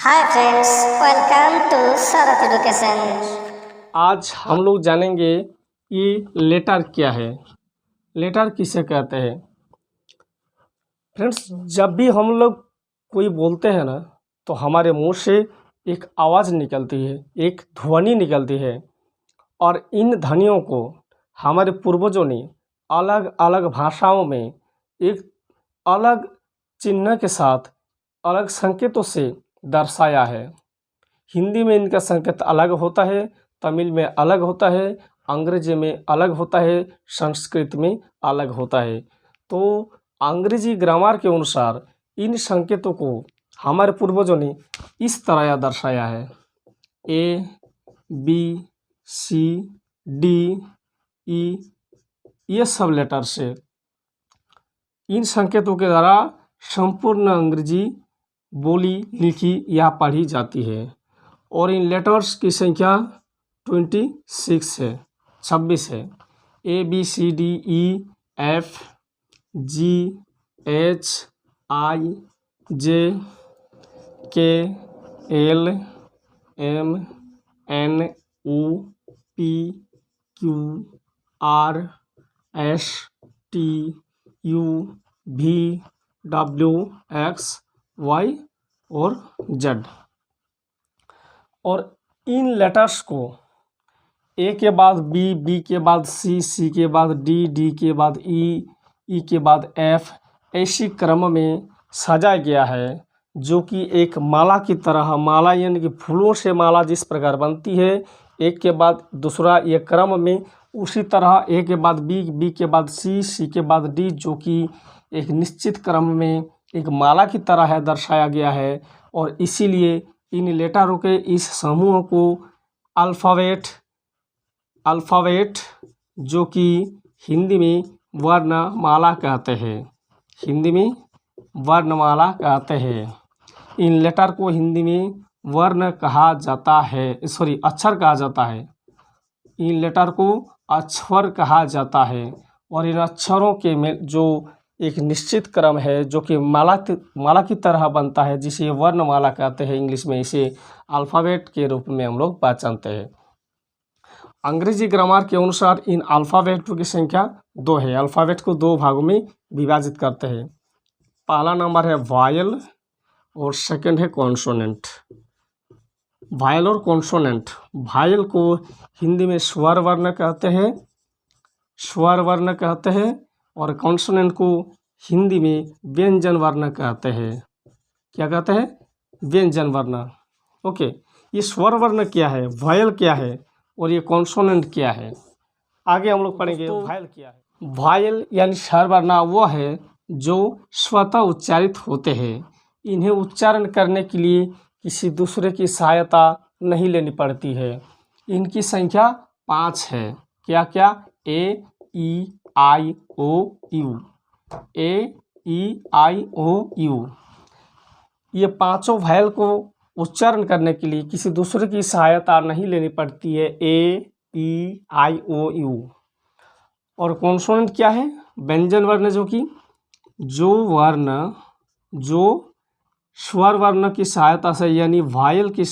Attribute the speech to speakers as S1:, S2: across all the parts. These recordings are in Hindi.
S1: Hi friends, welcome to Sharat education.
S2: आज हम लोग जानेंगे कि लेटर क्या है, लेटर किसे कहते हैं। फ्रेंड्स, जब भी हम लोग कोई बोलते हैं ना तो हमारे मुंह से एक आवाज़ निकलती है, एक ध्वनि निकलती है और इन ध्वनियों को हमारे पूर्वजों ने अलग अलग भाषाओं में एक अलग चिन्ह के साथ अलग संकेतों से दर्शाया है। हिंदी में इनका संकेत अलग होता है, तमिल में अलग होता है, अंग्रेजी में अलग होता है, संस्कृत में अलग होता है। तो अंग्रेजी ग्रामर के अनुसार इन संकेतों को हमारे पूर्वजों ने इस तरह दर्शाया है। ए, बी, सी, डी, ई, ये सब लेटर से इन संकेतों के द्वारा संपूर्ण अंग्रेजी बोली, लिखी या पढ़ी जाती है और इन लेटर्स की संख्या 26 है, 26 है। A, B, C, D, E, F, G, H, I, J, K, L, M, N, O, P, Q, R, S, T, U, V, W, X, Y और जेड। और इन लेटर्स को ए के बाद बी, बी के बाद सी, सी के बाद डी, डी के बाद ई, ई के बाद एफ, ऐसी क्रम में सजाया गया है जो कि एक माला की तरह, माला यानी कि फूलों से माला जिस प्रकार बनती है, एक के बाद दूसरा ये क्रम में उसी तरह ए के बाद बी, बी के बाद सी, सी के बाद डी, जो कि एक निश्चित क्रम में एक माला की तरह है दर्शाया गया है। और इसीलिए इन लेटरों के इस समूह को अल्फ़ाबेट जो कि हिंदी में वर्णमाला कहते हैं, हिंदी में वर्णमाला कहते हैं। इन लेटर को हिंदी में वर्ण कहा जाता है, अक्षर कहा जाता है। इन लेटर को अक्षर कहा जाता है और इन अक्षरों के में जो एक निश्चित क्रम है जो कि माला की तरह बनता है, जिसे वर्णमाला कहते हैं। इंग्लिश में इसे अल्फ़ाबेट के रूप में हम लोग पहचानते हैं। अंग्रेजी ग्रामर के अनुसार इन अल्फ़ाबेटों की संख्या 2 है। अल्फ़ाबेट को 2 भागों में विभाजित करते हैं। पहला नंबर है वॉयल और सेकंड है कॉन्सोनेंट। वॉयल और कॉन्सोनेंट, वॉयल को हिंदी में स्वर वर्ण कहते हैं, स्वर वर्ण कहते हैं, और कॉन्सोनेंट को हिंदी में व्यंजन वर्ण कहते हैं। क्या कहते हैं? व्यंजन वर्ण। ओके, ये स्वर वर्ण क्या है, वॉयल क्या है और ये कॉन्सोनेंट क्या है, आगे हम लोग पढ़ेंगे। वॉयल क्या है? वॉयल यानी स्वर वर्ण वो है जो स्वतः उच्चारित होते हैं। इन्हें उच्चारण करने के लिए किसी दूसरे की सहायता नहीं लेनी पड़ती है। इनकी संख्या 5 है। क्या क्या? A, E, I, O, U. A, E, I, O, U. ये पांचों वॉयल को उच्चारण करने के लिए किसी दूसरे की सहायता नहीं लेनी पड़ती है। ए, ई, आई, ओ, यू। और कॉन्सोनेंट क्या है? व्यंजन वर्ण, जो स्वर वर्ण की सहायता से यानी वॉयल की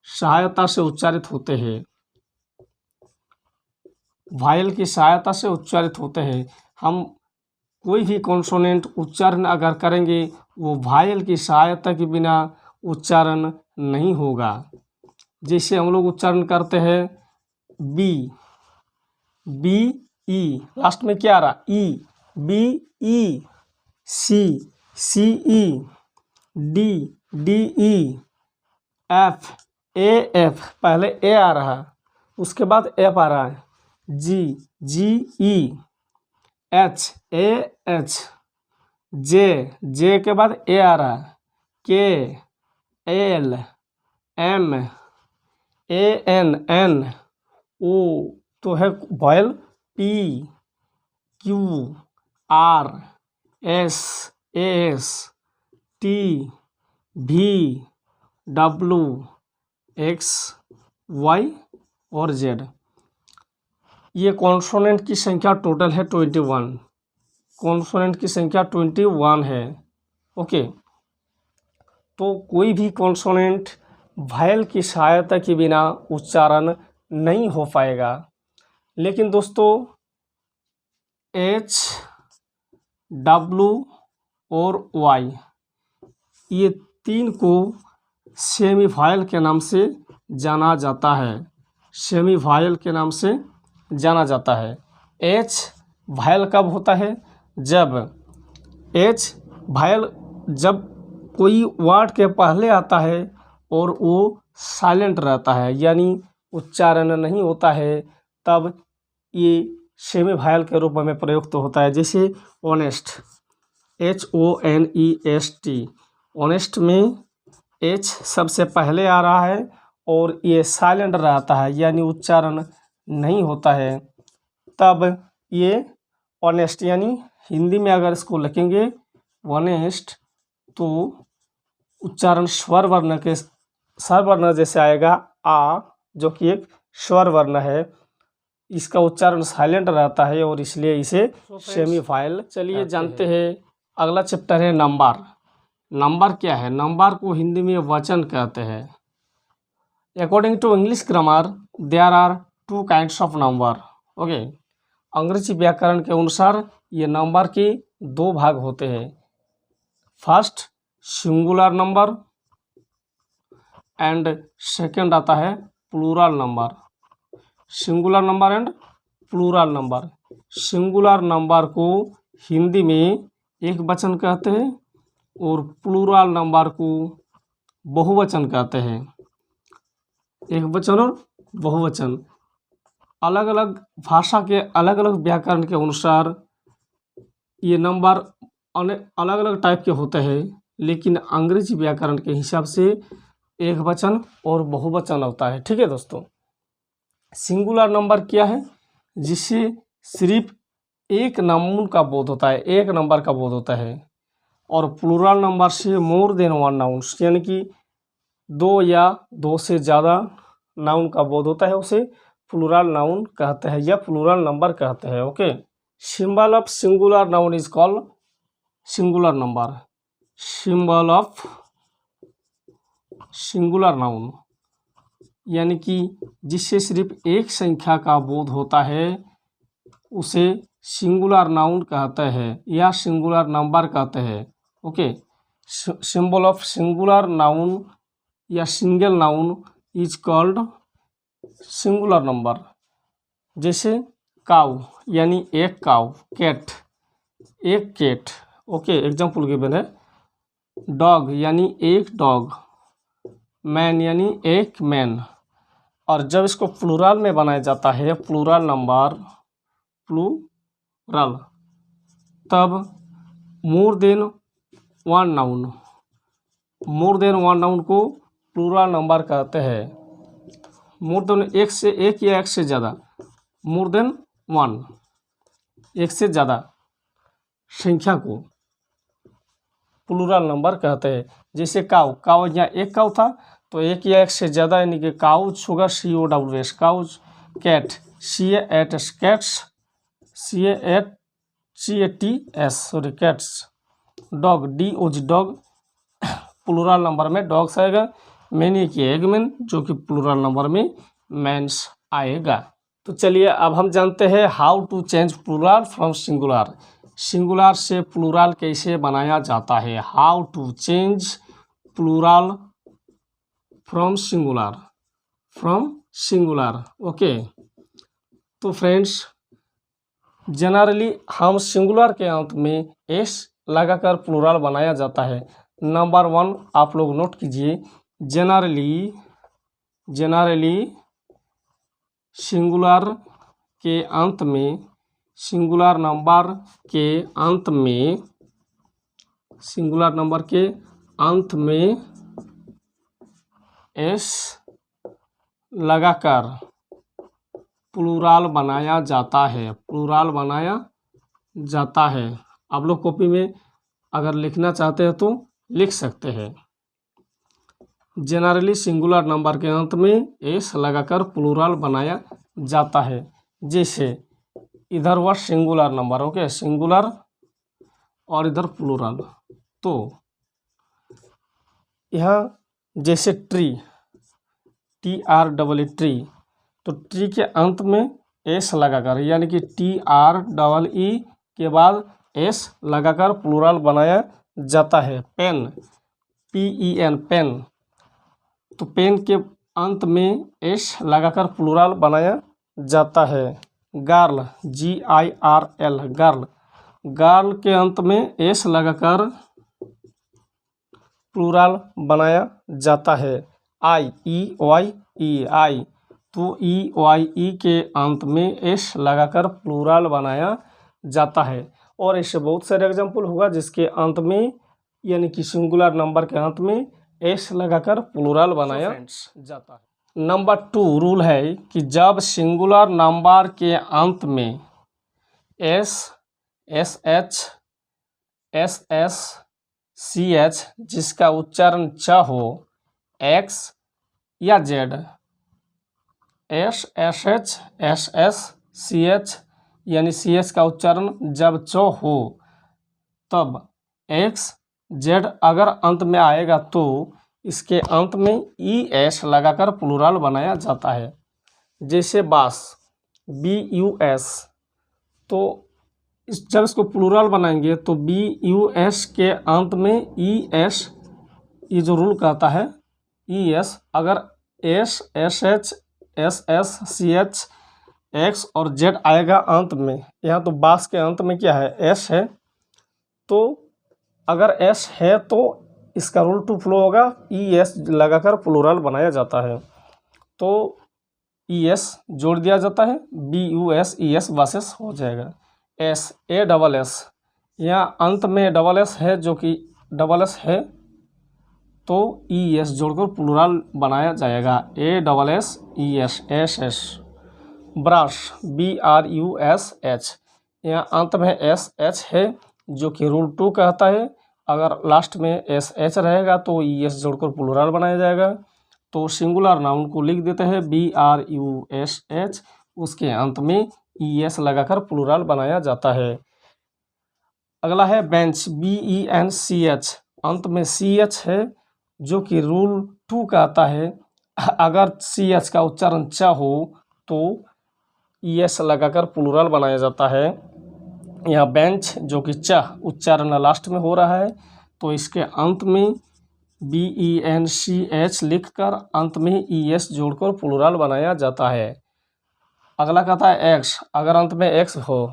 S2: सहायता से उच्चारित होते हैं। वॉयल की सहायता से उच्चारित होते हैं। हम कोई भी कॉन्सोनेंट उच्चारण अगर करेंगे वो वॉयल की सहायता के बिना उच्चारण नहीं होगा। जैसे हम लोग उच्चारण करते हैं बी, बी, ई, लास्ट में क्या आ रहा? ई, बी, ई, सी, सी, ई, डी, डी, ई, एफ, ए, एफ, पहले ए आ रहा, उसके बाद एफ आ रहा है, जी, जी, ई, एच, ए, एच, जे, जे के बाद ए आ रहा, K, L, M, A, N, N, O, तो है vowel P, Q, R, S, S, T, भी, डब्लू, एक्स, वाई और जेड। ये कॉन्सोनेंट की संख्या टोटल है 21। कॉन्सोनेंट की संख्या 21 है। ओके, तो कोई भी कॉन्सोनेंट वायल की सहायता के बिना उच्चारण नहीं हो पाएगा। लेकिन दोस्तों एच, डब्लू और वाई ये तीन को सेमी वायल के नाम से जाना जाता है। सेमी वायल के नाम से जाना जाता है। एच वायल कब होता है? जब एच वायल जब कोई वर्ड के पहले आता है और वो साइलेंट रहता है, यानी उच्चारण नहीं होता है, तब ये सेमी वायल के रूप में प्रयुक्त होता है। जैसे ऑनेस्ट, HONEST, ऑनेस्ट में एच सबसे पहले आ रहा है और ये साइलेंट रहता है, यानी उच्चारण नहीं होता है, तब ये ऑनेस्ट, यानी हिंदी में अगर इसको लिखेंगे ऑनेस्ट तो उच्चारण स्वर वर्ण जैसे आएगा आ, जो कि एक स्वर वर्ण है। इसका उच्चारण साइलेंट रहता है और इसलिए इसे सेमी वायल। चलिए जानते हैं अगला चैप्टर है नंबर। नंबर क्या है? नंबर को हिंदी में वचन कहते हैं। According to English grammar there are two kinds of number. Okay, अंग्रेजी व्याकरण के अनुसार ये नंबर के दो भाग होते हैं। First singular number and second आता है plural number. Singular number and plural number. Singular number को हिंदी में एक वचन कहते हैं और प्लूरल नंबर को बहुवचन कहते हैं। एक वचन और बहुवचन अलग अलग भाषा के अलग अलग व्याकरण के अनुसार ये नंबर अलग अलग टाइप के होते हैं, लेकिन अंग्रेजी व्याकरण के हिसाब से एक वचन और बहुवचन होता है। ठीक है दोस्तों, सिंगुलर नंबर क्या है? जिससे सिर्फ एक नाउन का बोध होता है, एक नंबर का बोध होता है। और प्लूरल नंबर से मोर देन वन नाउन्स, यानी कि दो या दो से ज़्यादा नाउन का बोध होता है, उसे प्लूरल नाउन कहते हैं या प्लूरल नंबर कहते हैं। Okay, symbol of singular noun is called singular number. Symbol of singular noun यानी कि जिससे सिर्फ एक संख्या का बोध होता है उसे सिंगुलर नाउन कहते हैं या सिंगुलर नंबर कहते हैं। Okay, symbol of singular noun या single noun is called singular number. जैसे काउ यानी एक काउ, कैट एक कैट। ओके, एग्जाम्पल गिवन है। डॉग यानी एक डॉग, मैन यानी एक मैन। और जब इसको प्लूरल में बनाया जाता है, प्लूरल नंबर प्लूरल, तब more than one noun, more than one noun को प्लूरल नंबर कहते हैं। मोर देन एक से एक या एक से ज़्यादा, मोर देन वन एक से ज़्यादा संख्या को प्लूरल नंबर कहते हैं। जैसे काउ, काउ यहाँ एक काउ था तो एक या एक से ज़्यादा यानी कि काउच होगा, COWS cows. Cat CATS cats, CATS sorry cats. Dog DOG dog, plural number में डॉग्स आएगा। मैन एक एग मैन, जो कि प्लूरल नंबर में मैन्स आएगा। तो चलिए अब हम जानते हैं how to change plural from singular. Singular से प्लूरल कैसे बनाया जाता है। How to change plural from singular. Okay, तो फ्रेंड्स जनरली हम सिंगुलर के अंत में एस लगाकर प्लूरल बनाया जाता है। नंबर 1 आप लोग नोट कीजिए, जनरली सिंगुलर के अंत में, सिंगुलर नंबर के अंत में, सिंगुलर नंबर के अंत में एस लगाकर प्लूरल बनाया जाता है, प्लूरल बनाया जाता है। आप लोग कॉपी में अगर लिखना चाहते हैं तो लिख सकते हैं। जनरली सिंगुलर नंबर के अंत में एस लगाकर प्लूरल बनाया जाता है। जैसे इधर हुआ सिंगुलर नंबर, ओके, सिंगुलर और इधर प्लूरल, तो यहाँ जैसे ट्री, TREE ट्री, तो ट्री के अंत में एस लगाकर, यानी कि TREE के बाद एस लगाकर प्लूरल बनाया जाता है। पेन, PEN पेन, तो पेन के अंत में एस लगाकर प्लूरल बनाया जाता है। गर्ल, GIRL गर्ल, गर्ल के अंत में एस लगाकर प्लूरल बनाया जाता है। EYE आई, तो EYE के अंत में एस लगाकर प्लूरल बनाया जाता है। और ऐसे बहुत सारे एग्जाम्पल होगा जिसके अंत में, यानी कि सिंगुलर नंबर के अंत में एस लगाकर प्लूरल बनाया जाता है। नंबर 2 रूल है कि जब सिंगुलर नंबर के अंत में एस, SH, SS, CH जिसका उच्चारण च हो, X या Z, S, SH, SS, CH यानी CH का उच्चारण जब च हो, तब X, Z अगर अंत में आएगा तो इसके अंत में ES लगाकर प्लूरल बनाया जाता है। जैसे बास, BUS, तो जब इसको प्लूरल बनाएंगे तो BUS के अंत में ES, ये जो रूल कहता है ES, अगर S, SH, SS, CH, X और Z आएगा अंत में, यहाँ तो बास के अंत में क्या है, S है, तो अगर S है तो इसका रूल टू फ्लो होगा, ES लगाकर प्लूरल बनाया जाता है, तो ES जोड़ दिया जाता है, BUS ES बासेस हो जाएगा। SASS, यहाँ अंत में डबल एस है, जो कि डबल एस है, तो ES जोड़कर प्लूरल बनाया जाएगा, ASSES SS। ब्रश, BRUSH, यहाँ अंत में SH है, जो कि रूल 2 कहता है, अगर लास्ट में SH रहेगा तो ES जोड़कर प्लूरल बनाया जाएगा। तो सिंगुलर नाउन को लिख देते हैं BRUSH, उसके अंत में ES लगाकर प्लूरल बनाया जाता है। अगला है बेंच, BENCH, अंत में CH है, जो कि रूल 2 कहता है, अगर CH का उच्चारण च हो तो ES लगाकर प्लूरल बनाया जाता है। यहाँ बेंच जो कि च उच्चारण लास्ट में हो रहा है, तो इसके अंत में BENCH लिखकर अंत में ES जोड़कर प्लूरल बनाया जाता है। अगला कहता है एक्स, अगर अंत में एक्स हो,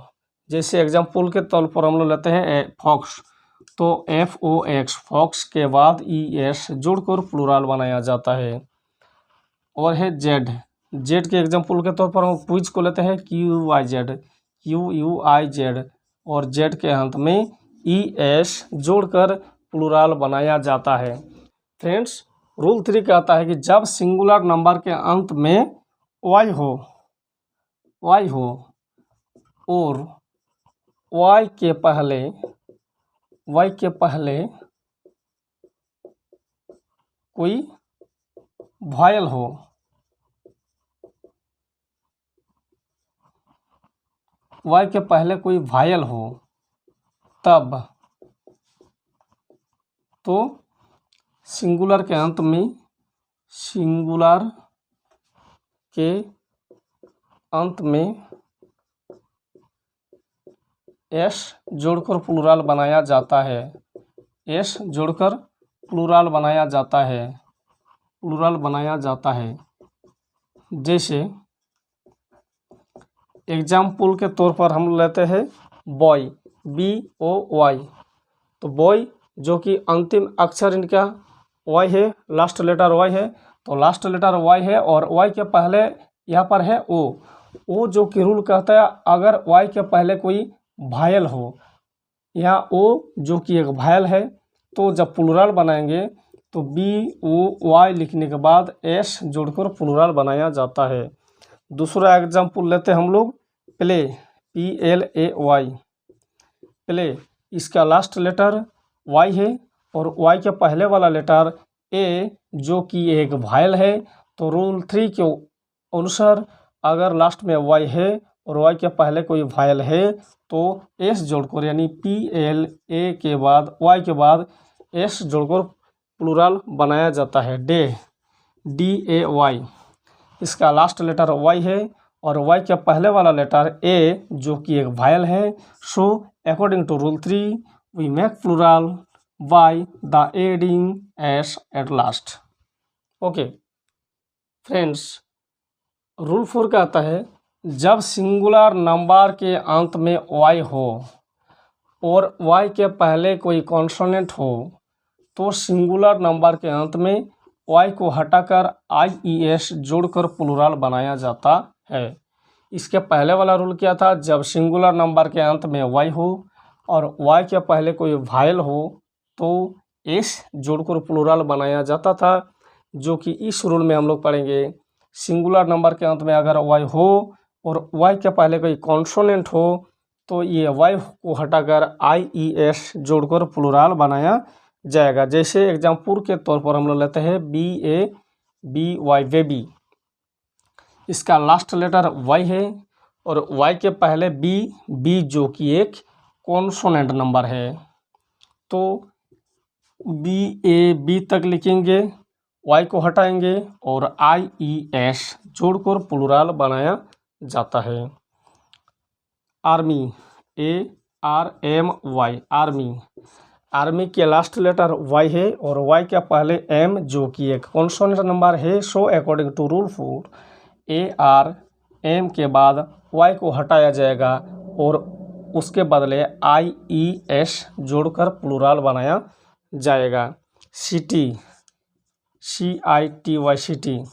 S2: जैसे एग्जाम्पल के तौर पर हम लोग लेते हैं फॉक्स, तो FOX, फॉक्स के बाद ES जोड़कर प्लूरल बनाया जाता है। और है जेड, जेड के एग्जाम्पल के तौर पर हम क्विज को लेते हैं QUIZ, और जेड के अंत में ES जोड़कर प्लूरल बनाया जाता है। फ्रेंड्स, रूल 3 कहता है कि जब सिंगुलर नंबर के अंत में Y हो और Y के पहले कोई वॉयल हो, Y के पहले कोई वॉयल हो, तब तो सिंगुलर के अंत में S जोड़कर प्लूरल बनाया जाता है, S जोड़कर प्लूरल बनाया जाता है। जैसे एग्जाम्पल के तौर पर हम लेते हैं बॉय, BOY, तो बॉय जो कि अंतिम अक्षर इनका Y है, लास्ट लेटर Y है, तो लास्ट लेटर Y है और Y के पहले यहाँ पर है O जो कि रूल कहता है, अगर Y के पहले कोई वायल हो, यहाँ O जो कि एक वायल है, तो जब प्लूरल बनाएंगे तो BOY लिखने के बाद S जोड़कर प्लूरल बनाया जाता है। दूसरा एग्जाम्पल लेते हैं हम लोग प्ले, PLAY, प्ले, इसका लास्ट लेटर Y है और Y के पहले वाला लेटर A जो कि एक वायल है, तो रूल 3 के अनुसार अगर लास्ट में Y है और Y के पहले कोई वायल है तो S जोड़कर, यानी PLA के बाद Y के बाद S जोड़कर प्लूरल बनाया जाता है। डे, DAY, इसका लास्ट लेटर वाई है और वाई के पहले वाला लेटर ए जो कि एक वायल है। So according to rule 3 we make plural by the adding S at last. Okay friends, rule 4 कहता है जब सिंगुलर नंबर के अंत में वाई हो और वाई के पहले कोई कॉन्सोनेंट हो तो सिंगुलर नंबर के अंत में वाई को हटाकर IES जोड़कर प्लूरल बनाया जाता है। इसके पहले वाला रूल क्या था, जब सिंगुलर नंबर के अंत में वाई हो और वाई के पहले कोई वायल हो तो एस जोड़कर प्लूरल बनाया जाता था, जो कि इस रूल में हम लोग पढ़ेंगे। सिंगुलर नंबर के अंत में अगर वाई हो और वाई के पहले कोई कॉन्सोनेंट हो तो ये वाई को हटाकर IES जोड़कर प्लूरल बनाया जाएगा। जैसे एग्जाम्पल के तौर पर हम लोग लेते हैं BABY, बेबी, इसका लास्ट लेटर वाई है और वाई के पहले बी जो कि एक कॉन्सोनेंट नंबर है, तो BAB तक लिखेंगे, वाई को हटाएंगे और IES जोड़कर प्लूरल बनाया जाता है। आर्मी, ARMY, आर्मी, आर्मी के लास्ट लेटर वाई है और वाई के पहले एम जो कि एक कॉन्सोनेंट नंबर है। So according to rule 4 ARM के बाद वाई को हटाया जाएगा और उसके बदले IES जोड़कर प्लूरल बनाया जाएगा। City, CITY, city,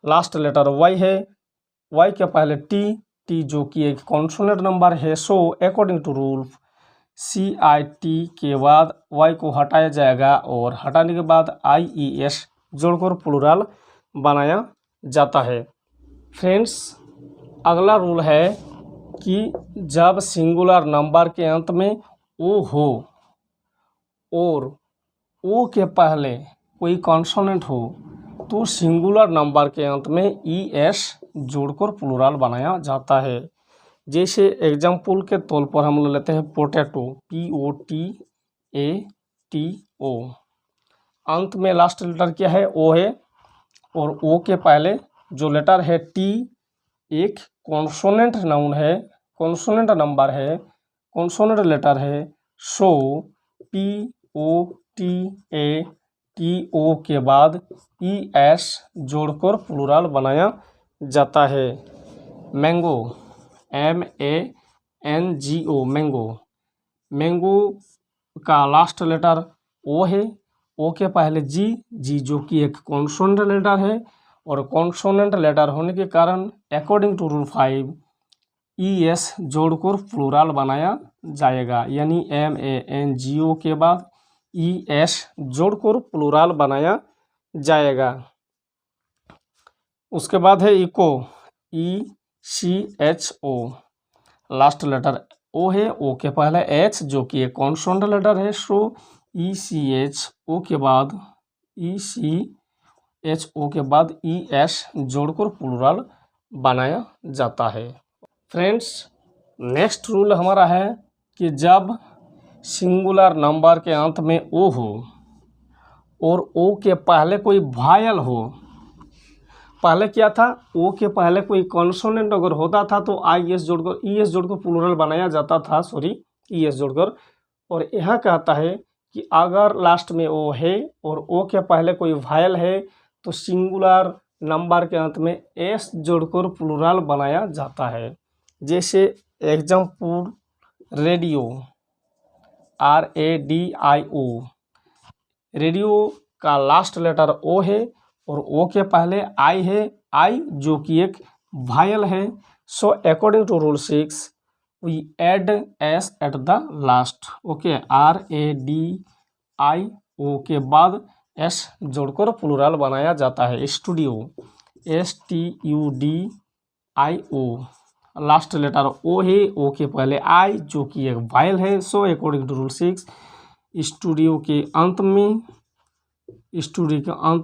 S2: last letter Y है, वाई के पहले टी जो कि एक कॉन्सोनेंट नंबर है। So according to rule CIT के बाद वाई को हटाया जाएगा और हटाने के बाद IES जोड़कर प्लूरल बनाया जाता है। फ्रेंड्स, अगला रूल है कि जब सिंगुलर नंबर के अंत में ओ हो और ओ के पहले कोई कॉन्सोनेंट हो तो सिंगुलर नंबर के अंत में ES जोड़कर प्लूरल बनाया जाता है। जैसे एग्जाम्पल के तौर पर हम लोग लेते हैं पोटैटो, POTATO, अंत में लास्ट लेटर क्या है, ओ है और ओ के पहले जो लेटर है टी एक कॉन्सोनेंट नाउन है, कॉन्सोनेंट नंबर है, कॉन्सोनेंट लेटर है। सो POTATO के बाद ES जोड़कर प्लूरल बनाया जाता है। मैंगो, MANGO, मैंगो, मैंगो का लास्ट लेटर ओ है, ओ के पहले जी जो कि एक कॉन्सोनेंट लेटर है और कॉन्सोनेंट लेटर होने के कारण अकॉर्डिंग टू रूल 5 ES जोड़कर प्लूरल बनाया जाएगा, यानी MANGO के बाद ES जोड़कर प्लूरल बनाया जाएगा। उसके बाद है eco, ECHO, last letter O है, ओ के पहले H जो कि एक कॉन्सोनेंट लेटर है। सो ECHO के बाद ES जोड़कर प्लूरल बनाया जाता है। फ्रेंड्स, नेक्स्ट रूल हमारा है कि जब सिंगुलर नंबर के अंत में ओ हो और ओ के पहले कोई वायल हो, पहले क्या था, ओ के पहले कोई कॉन्सोनेंट अगर होता था तो ES जोड़कर प्लूरल बनाया जाता था, ES जोड़कर। और यहाँ कहता है कि अगर लास्ट में ओ है और ओ के पहले कोई वायल है तो सिंगुलर नंबर के अंत में एस जोड़कर प्लूरल बनाया जाता है। जैसे एग्जाम्पल रेडियो, RADIO, रेडियो का लास्ट लेटर ओ है और ओ के पहले आई है, आई जो कि एक वायल है। So according to rule 6 we add S at the last. Okay, RADIO के बाद एस जोड़कर प्लूरल बनाया जाता है। Studio, STUDIO, last letter O है, ओ के पहले आई जो कि एक वायल है। So according to rule 6 studio के अंत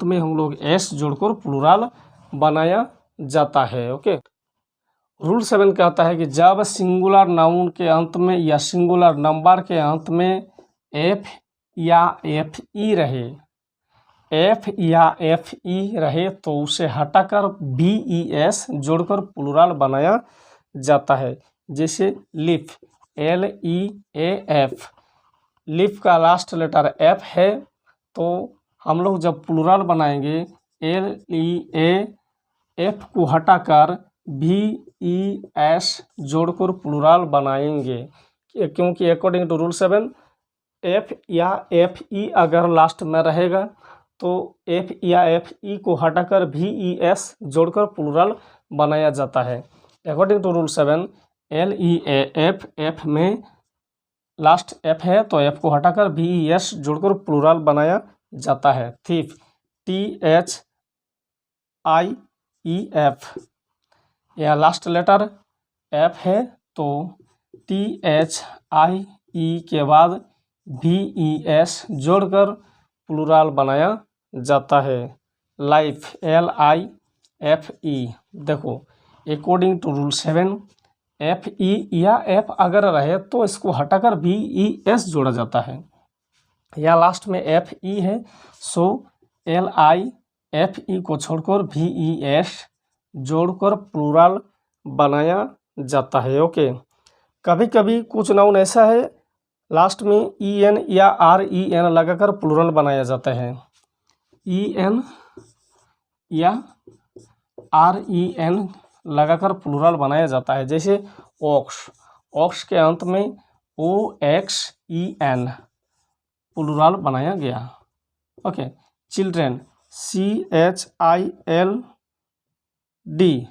S2: में हम लोग एस जोड़कर प्लूरल बनाया जाता है। ओके, रूल 7 कहता है कि जब सिंगुलर नाउन के अंत में या सिंगुलर नंबर के अंत में एफ या FE रहे एफ या एफ ई रहे तो उसे हटाकर बी ई एस जोड़कर प्लूरल बनाया जाता है। जैसे लिफ, एल ई ए एफ, लिफ का लास्ट लेटर एफ है तो हम लोग जब प्लूरल बनाएंगे एल ई ए एफ को हटाकर बी ई एस जोड़कर प्लूरल बनाएंगे, क्योंकि अकॉर्डिंग टू रूल 7 एफ या एफ ई अगर लास्ट में रहेगा तो एफ या एफ ई को हटाकर भी ई एस जोड़कर प्लूरल बनाया जाता है। According to rule 7 L E A F, F में लास्ट एफ है तो एफ को हटाकर भी ई एस जोड़कर प्लूरल बनाया जाता है। Thief, T H I E F, यह लास्ट लेटर एफ है तो टी एच आई ई के बाद भी ई एस जोड़कर प्लूरल बनाया जाता है। Life, L I F E, देखो according to rule 7 F E या एफ अगर रहे तो इसको हटाकर भी ई एस जोड़ा जाता है, या लास्ट में एफ ई है सो एल आई एफ ई को छोड़कर भी ई एस जोड़कर प्लूरल बनाया जाता है। ओके, कभी कभी कुछ नाउन ऐसा है लास्ट में ई एन या आर ई एन लगाकर प्लूरल बनाया जाता है। ई एन या आर ई एन लगाकर प्लूरल बनाया जाता है। जैसे ऑक्स, ऑक्स के अंत में O X E N plural बनाया गया। Okay, children, C H I L D,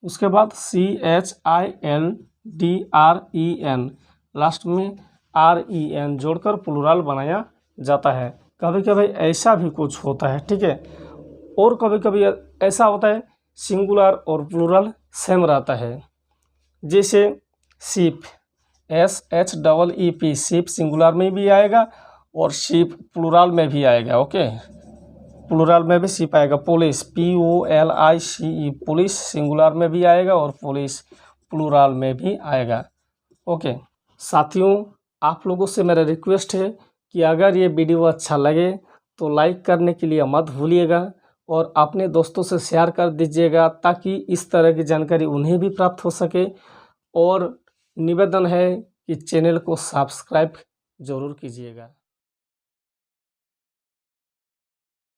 S2: उसके बाद C H I L D R E N, last में आर ई एन जोड़कर प्लूरल बनाया जाता है। कभी कभी ऐसा भी कुछ होता है, ठीक है। और कभी कभी ऐसा होता है सिंगुलर और प्लूरल सेम रहता है। जैसे ship, S H double E P, ship singular में भी आएगा और शिप प्लूरल में भी आएगा। ओके, प्लूरल में भी शिप आएगा। Police, P O L I C E, police singular में भी आएगा और पुलिस प्लूरल में भी आएगा। ओके साथियों, आप लोगों से मेरा रिक्वेस्ट है कि अगर ये वीडियो अच्छा लगे तो लाइक करने के लिए मत भूलिएगा और अपने दोस्तों से शेयर कर दीजिएगा ताकि इस तरह की जानकारी उन्हें भी प्राप्त हो सके। और निवेदन है कि चैनल को सब्सक्राइब ज़रूर कीजिएगा।